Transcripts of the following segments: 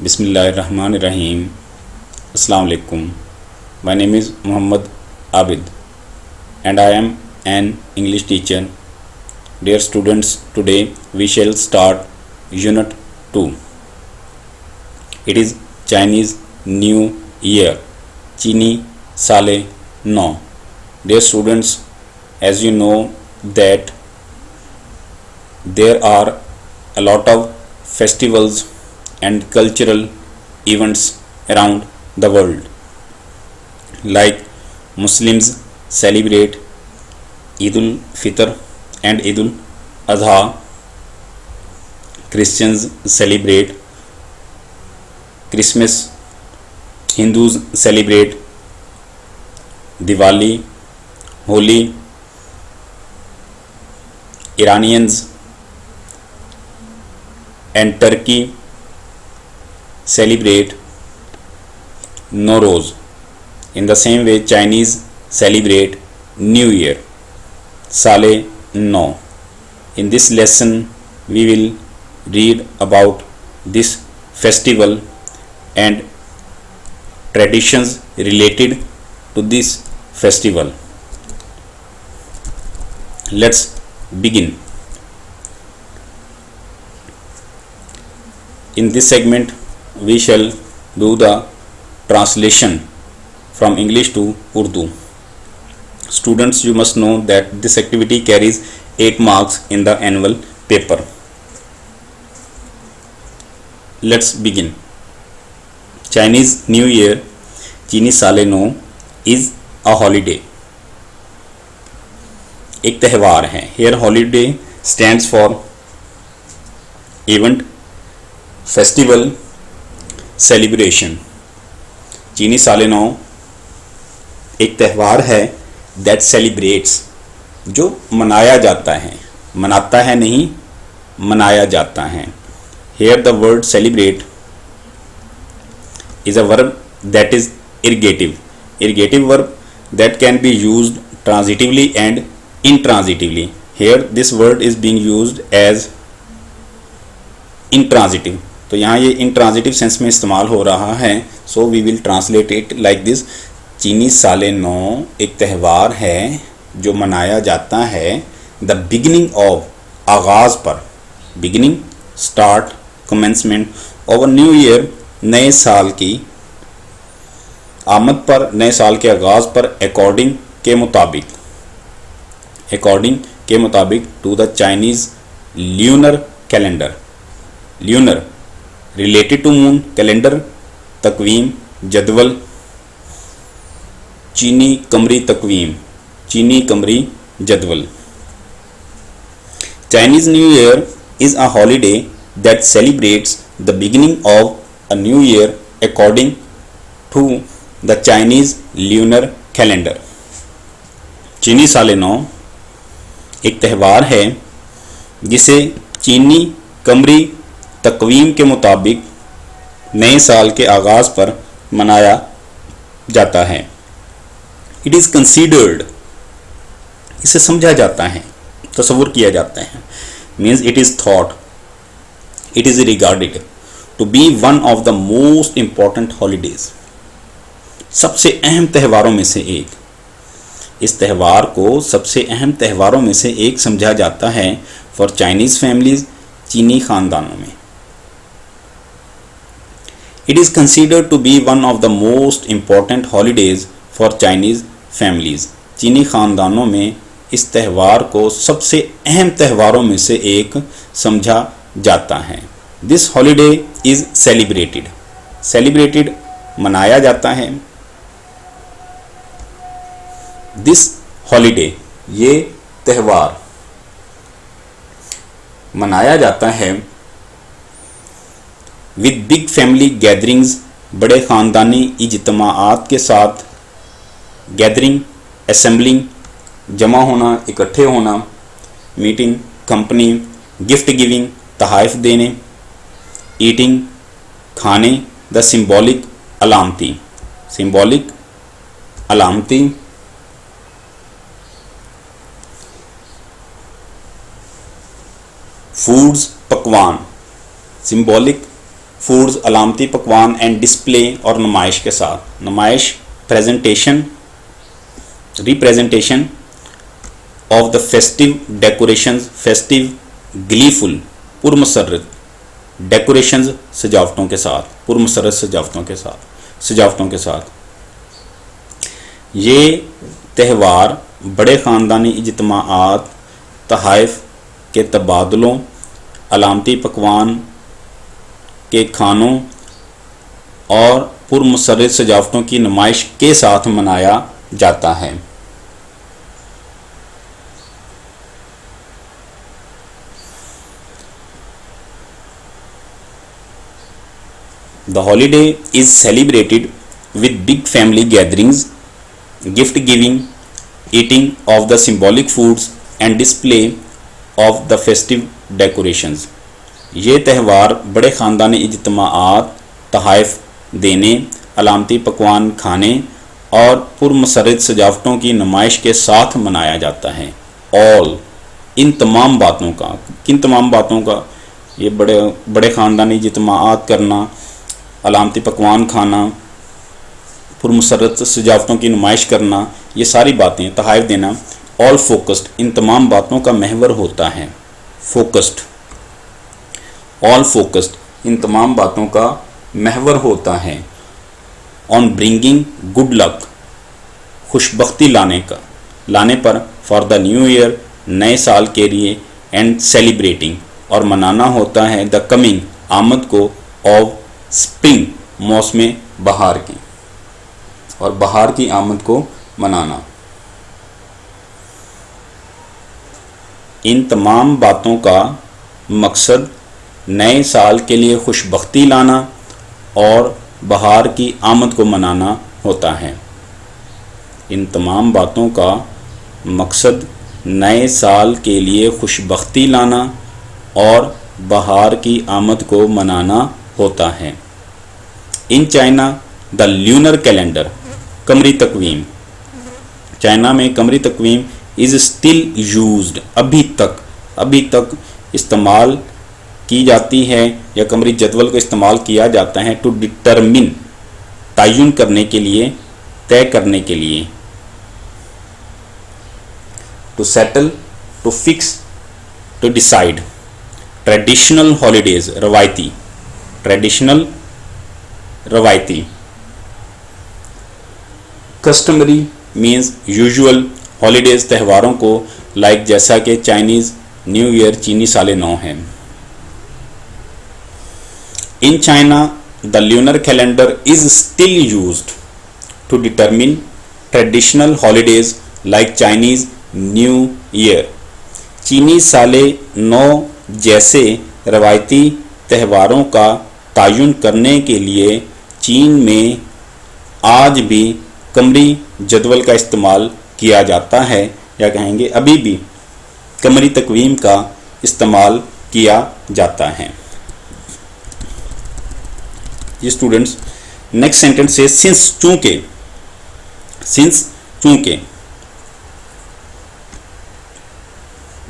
Bismillahirrahmanirrahim. Assalamu alaikum. My name is Muhammad Abid and I am an English teacher. Dear students, today we shall start Unit 2. It is Chinese New Year. Chini Sale No. Dear students, as you know that there are a lot of festivals and cultural events around the world. Like Muslims celebrate Eid al-Fitr and Eid al-Adha. Christians celebrate Christmas. Hindus celebrate Diwali, Holi. Iranians and Turkey celebrate Nowruz. In the same way, Chinese celebrate New Year, Sale No. In this lesson, we will read about this festival and traditions related to this festival. Let's begin. In this segment, we shall do the translation from English to Urdu. Students, you must know that this activity carries 8 marks in the annual paper. Let's begin. Chinese New Year, Chini Sale No, is a holiday. एक त्यौहार है. Here holiday stands for event, festival, celebration. चीनी साले नौ एक त्यौहार है that celebrates, जो मनाया जाता है. मनाता है नहीं, मनाया जाता है. Here the word celebrate is a verb that is ergative. Ergative verb that can be used transitively and intransitively. Here this word is being used as intransitive. तो यहाँ ये intransitive सेंस में इस्तेमाल हो रहा है. So we will translate it like this. चीनी साले नौ एक त्यौहार है जो मनाया जाता है the beginning of, आगाज पर, beginning, start, commencement of a new year, नए साल की आमद पर, नए साल के आगाज पर, according के मुताबिक to the Chinese lunar calendar. lunar related to moon, calendar Taqweem, जदवल, चीनी कमरी तकवीम, चीनी कमरी जदवल. Chinese New Year is a holiday that celebrates the beginning of a new year according to the Chinese lunar calendar. चीनी साले नौ एक त्यौहार है जिसे चीनी कमरी तकवीम के मुताबिक नए साल के आगाज पर मनाया जाता है. इट इज़ कंसीडर्ड, इसे समझा जाता है, तस्वुर किया जाता है. Means it is thought, it is regarded to be one of the most important holidays. सबसे अहम त्योहारों में से एक. इस त्यौहार को सबसे अहम त्योहारों में से एक समझा जाता है फॉर चाइनीज़ फैमिलीज, चीनी खानदानों में. It is considered to be one of the most important holidays for Chinese families. चीनी खानदानों में इस त्यौहार को सबसे अहम त्योहारों में से एक समझा जाता है. This holiday is celebrated. Celebrated मनाया जाता है. This holiday, ये त्यौहार मनाया जाता है विद बिग फैमिली गैदरिंग्स, बड़े ख़ानदानी इज्तिमाआत के साथ. गैदरिंग, असेंबलिंग, जमा होना, इकट्ठे होना. Meeting, company. गिफ्ट गिविंग, तोहफ़े देने. ईटिंग, खाने. द सिंबॉलिक, अलामती. सिंबॉलिक, अलामती. फूड्स, पकवान. सिंबॉलिक, फूड्स अलामती पकवान एंड डिस्प्ले और नुमाइश के साथ। नुमाइश presentation representation of the festive decorations, festive gleeful पुरमसरत डेकोरेशंस सजावटों के साथ, पुरमसरत सजावटों के साथ। ये त्यौहार बड़े ख़ानदानी इज्तिमाआत, तहाइफ के तबादलों, अलामती पकवान के खानों और पुरमसरत सजावटों की नुमाइश के साथ मनाया जाता है। The holiday is celebrated with big family gatherings, gift giving, eating of the symbolic foods and display of the festive decorations. ये त्यौहार बड़े ख़ानदानी इज्तिमाआत, तहाइफ देने, अलामती पकवान खाने और पुरमसरत सजावटों की नुमाइश के साथ मनाया जाता है। ऑल इन तमाम बातों का, किन तमाम बातों का? ये बड़े ख़ानदानी इज्तिमाआत करना, अलामती पकवान खाना, पुरमसरत सजावटों की नुमाइश करना, ये सारी बातें, तहाइफ देना। ऑल फोकस्ड इन तमाम बातों का महवर होता है। फोकस्ड, ऑल फोकस्ड इन तमाम बातों का महवर होता है। ऑन ब्रिंगिंग गुड लक खुशबख्ती लाने पर, फॉर द न्यू ईयर नए साल के लिए, एंड सेलिब्रेटिंग और मनाना होता है द कमिंग आमद को, ऑफ स्प्रिंग मौसम बहार की, और बहार की आमद को मनाना। इन तमाम बातों का मकसद नए साल के लिए खुशबख्ती लाना और बहार की आमद को मनाना होता है। इन तमाम बातों का मकसद नए साल के लिए खुशबख्ती लाना और बहार की आमद को मनाना होता है। In China the lunar calendar कमरी तकवीम, चाइना में कमरी तकवीम इज़ स्टिल यूज्ड अभी तक इस्तेमाल की जाती है, या कमरी जदवल को इस्तेमाल किया जाता है टू डिटरमिन तयन करने के लिए, तय करने के लिए, to settle, to fix, to decide. Traditional holidays रवायती, ट्रेडिशनल रवायती। कस्टमरी मीन्स यूजुअल, हॉलीडेज त्यौहारों को, लाइक जैसा कि चाइनीज़ न्यू ईयर चीनी साले नौ है। In China the lunar calendar is still used to determine traditional holidays like Chinese new year. चीनी साले नौ जैसे रवायती त्यौहारों का तयन करने के लिए चीन में आज भी कमरी जदवल का इस्तेमाल किया जाता है, या कहेंगे अभी भी कमरी तकवीम का इस्तेमाल किया जाता है। ये स्टूडेंट्स, नेक्स्ट सेंटेंस से सिंस चूंकि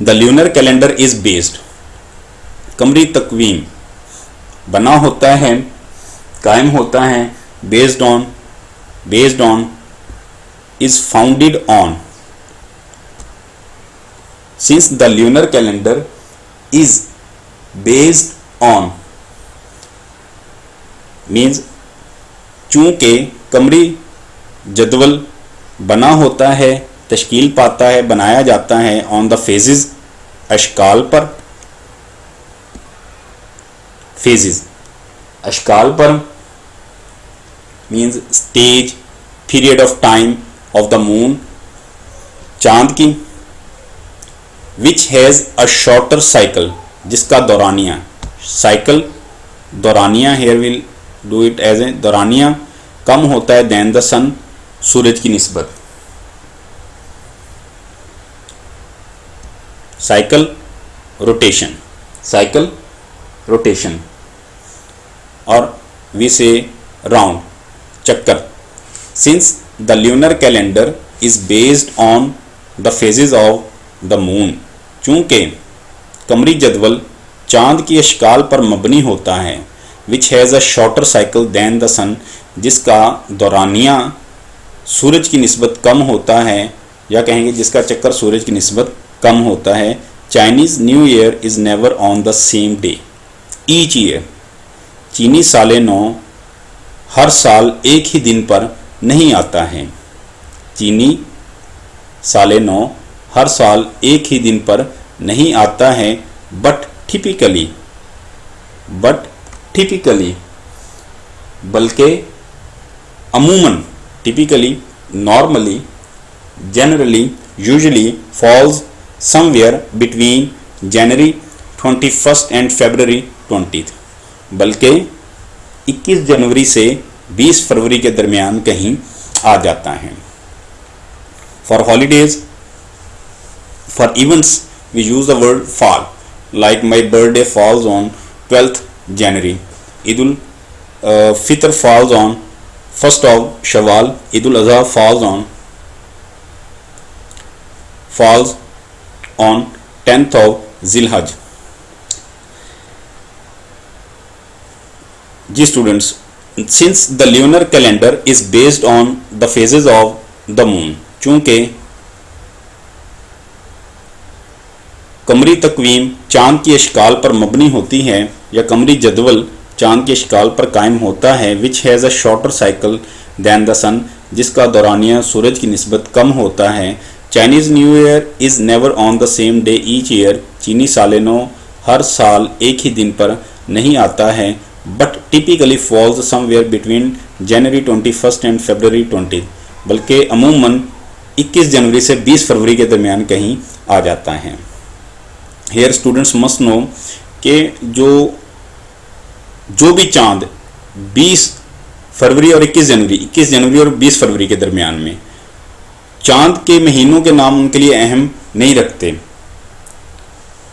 the lunar calendar is based, कमरी तकवीम बना होता है, कायम होता है, based on is founded on। Since the lunar calendar is based on means चूंकि कमरी जदवल बना होता है, तश्कील पाता है, बनाया जाता है ऑन द फेजेस अशकाल पर, फेजेस अशकाल पर means stage, period of time of the moon, चांद की, which has a shorter cycle जिसका दौरानिया, साइकिल दौरानिया, here will do it as a दौरानिया कम होता है दैन द सन, सूरज की निस्बत। साइकिल रोटेशन, साइकिल रोटेशन, और वी से राउंड, चक्कर। Since the lunar calendar is based on the phases of the moon, चूंकि कमरी जदवल चांद की अशकाल पर मबनी होता है, which has a shorter cycle than the sun, जिसका दौरानिया सूरज की निस्बत कम होता है, या कहेंगे जिसका चक्कर सूरज की निस्बत कम होता है। Chinese new year is never on the same day each year, चीनी साले नौ हर साल एक ही दिन पर नहीं आता है। चीनी साले नौ हर साल एक ही दिन पर नहीं आता है। बट टिपिकली बल्कि अमूमन, typically, normally, generally, usually falls somewhere between January 21 and February 20, बल्कि 21 जनवरी से 20 फरवरी के दरमियान कहीं आ जाता है। For holidays, for events we use the word fall, like my birthday falls on 12th January, Eid Fitr falls on 1st of Shawwal, Eid ul Azha falls on 10th of Zilhaj। जी students, since the lunar calendar is based on the phases of the moon, चूंकि कमरी तकवीम चांद की अशकाल पर मबनी होती है या कमरी जदवल चांद की अशकाल पर कायम होता है, which has a shorter cycle than the sun, जिसका दौरानिया सूरज की निस्बत कम होता है। Chinese new year is never on the same day each year, चीनी साले नौ हर साल एक ही दिन पर नहीं आता है। But typically falls somewhere between January 21 and February 20, बल्कि अमूमन 21 जनवरी से 20 फरवरी के दरमियान कहीं आ जाता है। हेयर स्टूडेंट्स मस्ट नो कि जो भी चांद 20 फरवरी और 21 जनवरी और 20 फरवरी के दरमियान में, चांद के महीनों के नाम उनके लिए अहम नहीं रखते,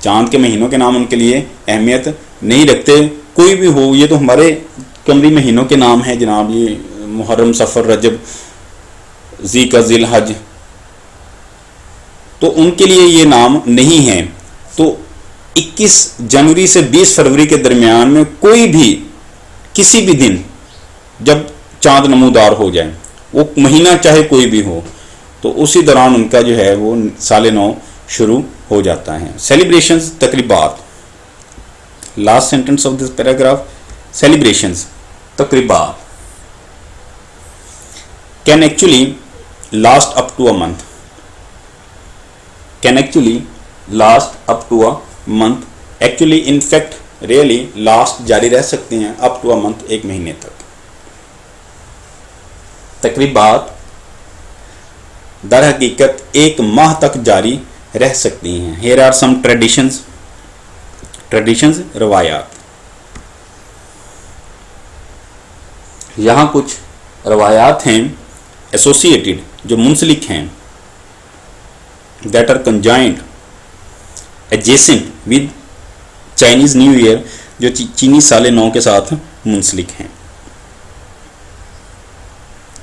चांद के महीनों के नाम उनके लिए अहमियत नहीं रखते, कोई भी हो। ये तो हमारे कमरी महीनों के नाम हैं जनाब, ये मुहर्रम, सफ़र, रजब, ज़ीक़ा, ज़िलहज, तो उनके लिए ये नाम नहीं हैं। तो 21 जनवरी से 20 फरवरी के दरमियान में कोई भी किसी भी दिन जब चांद नमूदार हो जाए, वो महीना चाहे कोई भी हो, तो उसी दौरान उनका जो है वो साले नौ शुरू हो जाता है। सेलिब्रेशंस, तकरीबात, last sentence of this paragraph, celebrations, तकरीबात can actually last up to a month, can actually last up to a month, actually in fact really last जारी रह सकते हैं अप टू अ मंथ, एक महीने तक। तकरीबात दर हकीकत एक माह तक जारी रह सकती हैं। हेयर आर सम ट्रेडिशंस, रवायात, यहाँ कुछ रवायात हैं एसोसिएटेड, जो मुंसलिक हैं, that are conjoined adjacent with Chinese new year, जो चीनी साले नौ के साथ मुंसलिक हैं।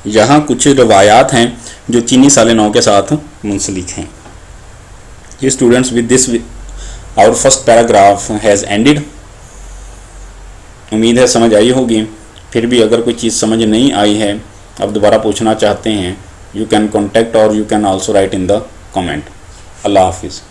यहाँ कुछ रवायात हैं जो चीनी साले नौ के साथ मुंसलिक हैं। ये students, with this our first paragraph has ended. उम्मीद है समझ आई होगी। फिर भी अगर कोई चीज़ समझ नहीं आई है, आप दोबारा पूछना चाहते हैं, यू कैन कॉन्टैक्ट और you can also write in the comment. अल्लाह हाफिज़।